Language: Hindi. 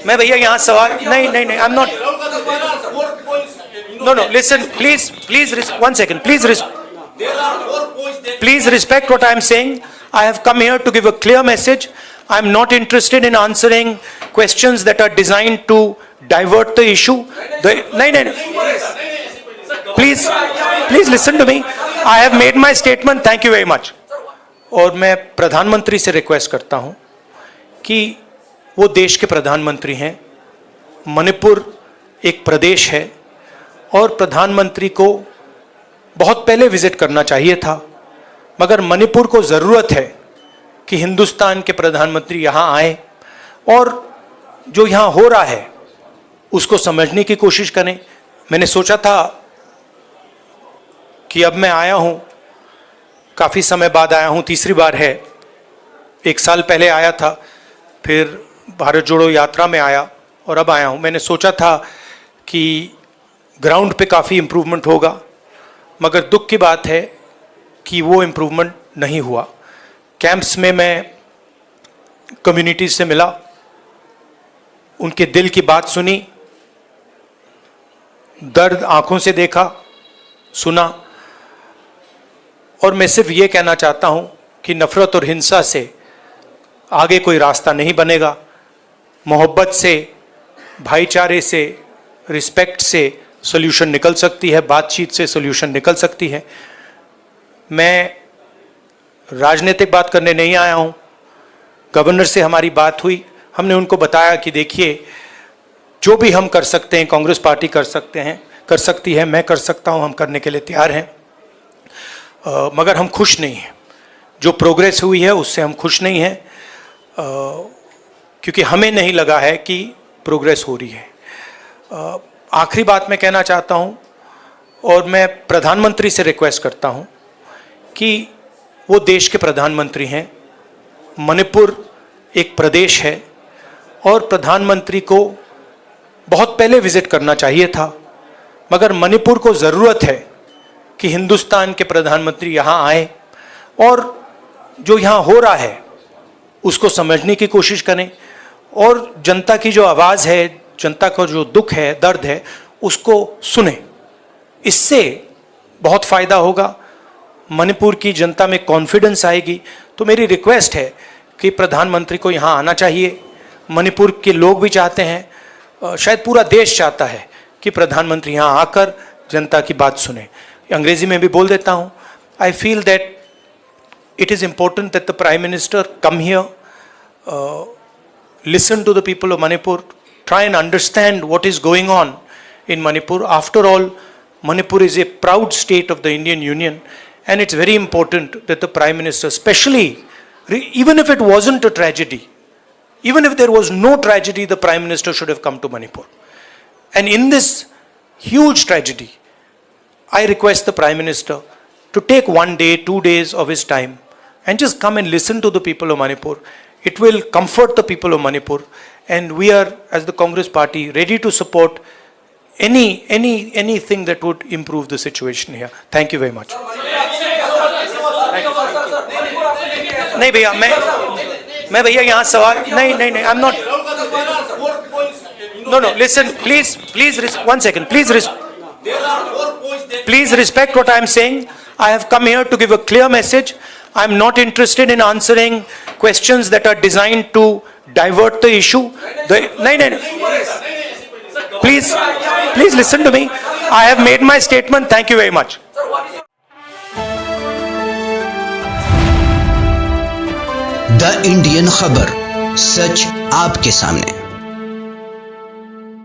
मैं भैया यहाँ सवाल नहीं, I am not, no, listen please one second, please respect what I am saying. I have come here to give a clear message. I am not interested in answering questions that are designed to divert the issue. Please listen to me. I have made my statement. Thank you very much. और मैं प्रधानमंत्री से रिक्वेस्ट करता हूं कि वो देश के प्रधानमंत्री हैं, मणिपुर एक प्रदेश है और प्रधानमंत्री को बहुत पहले विजिट करना चाहिए था, मगर मणिपुर को ज़रूरत है कि हिंदुस्तान के प्रधानमंत्री यहाँ आए और जो यहाँ हो रहा है उसको समझने की कोशिश करें। मैंने सोचा था कि अब मैं आया हूँ, काफ़ी समय बाद आया हूँ, तीसरी बार है, 1 साल पहले आया था, फिर भारत जोड़ो यात्रा में आया और अब आया हूँ। मैंने सोचा था कि ग्राउंड पे काफ़ी इम्प्रूवमेंट होगा, मगर दुख की बात है कि वो इम्प्रूवमेंट नहीं हुआ। कैंप्स में मैं कम्युनिटीज से मिला, उनके दिल की बात सुनी, दर्द आंखों से देखा, सुना, और मैं सिर्फ ये कहना चाहता हूँ कि नफ़रत और हिंसा से आगे कोई रास्ता नहीं बनेगा। मोहब्बत से, भाईचारे से, रिस्पेक्ट से सोल्यूशन निकल सकती है, बातचीत से सोल्यूशन निकल सकती है। मैं राजनीतिक बात करने नहीं आया हूँ। गवर्नर से हमारी बात हुई, हमने उनको बताया कि देखिए जो भी हम कर सकते हैं, कांग्रेस पार्टी कर सकती है, मैं कर सकता हूँ, हम करने के लिए तैयार हैं, मगर हम खुश नहीं हैं। जो प्रोग्रेस हुई है उससे हम खुश नहीं हैं, क्योंकि हमें नहीं लगा है कि प्रोग्रेस हो रही है। आखिरी बात मैं कहना चाहता हूँ और मैं प्रधानमंत्री से रिक्वेस्ट करता हूँ कि वो देश के प्रधानमंत्री हैं, मणिपुर एक प्रदेश है और प्रधानमंत्री को बहुत पहले विजिट करना चाहिए था, मगर मणिपुर को ज़रूरत है कि हिंदुस्तान के प्रधानमंत्री यहाँ आए और जो यहाँ हो रहा है उसको समझने की कोशिश करें और जनता की जो आवाज़ है, जनता का जो दुख है, दर्द है, उसको सुने। इससे बहुत फ़ायदा होगा, मणिपुर की जनता में कॉन्फिडेंस आएगी। तो मेरी रिक्वेस्ट है कि प्रधानमंत्री को यहाँ आना चाहिए। मणिपुर के लोग भी चाहते हैं, शायद पूरा देश चाहता है कि प्रधानमंत्री यहाँ आकर जनता की बात सुने। अंग्रेजी में भी बोल देता हूँ, I feel that it is important that the Prime Minister come here, listen to the people of Manipur, try and understand what is going on in Manipur. After all, Manipur is a proud state of the Indian Union, and it's very important that the Prime Minister, especially, even if it wasn't a tragedy, even if there was no tragedy, the Prime Minister should have come to Manipur. And in this huge tragedy, I request the Prime Minister to take 1 day, 2 days of his time and just come and listen to the people of Manipur. It will comfort the people of Manipur, and we are, as the Congress Party, ready to support anything that would improve the situation here. Thank you very much. नहीं भैया, मैं भैया यहाँ सवाल नहीं, I am not, no, listen please one second, please respect what I am saying. I have come here to give a clear message. I am not interested in answering questions that are designed to divert the issue. Please listen to me. I have made my statement. Thank you very much. The Indian खबर, सच आपके सामने।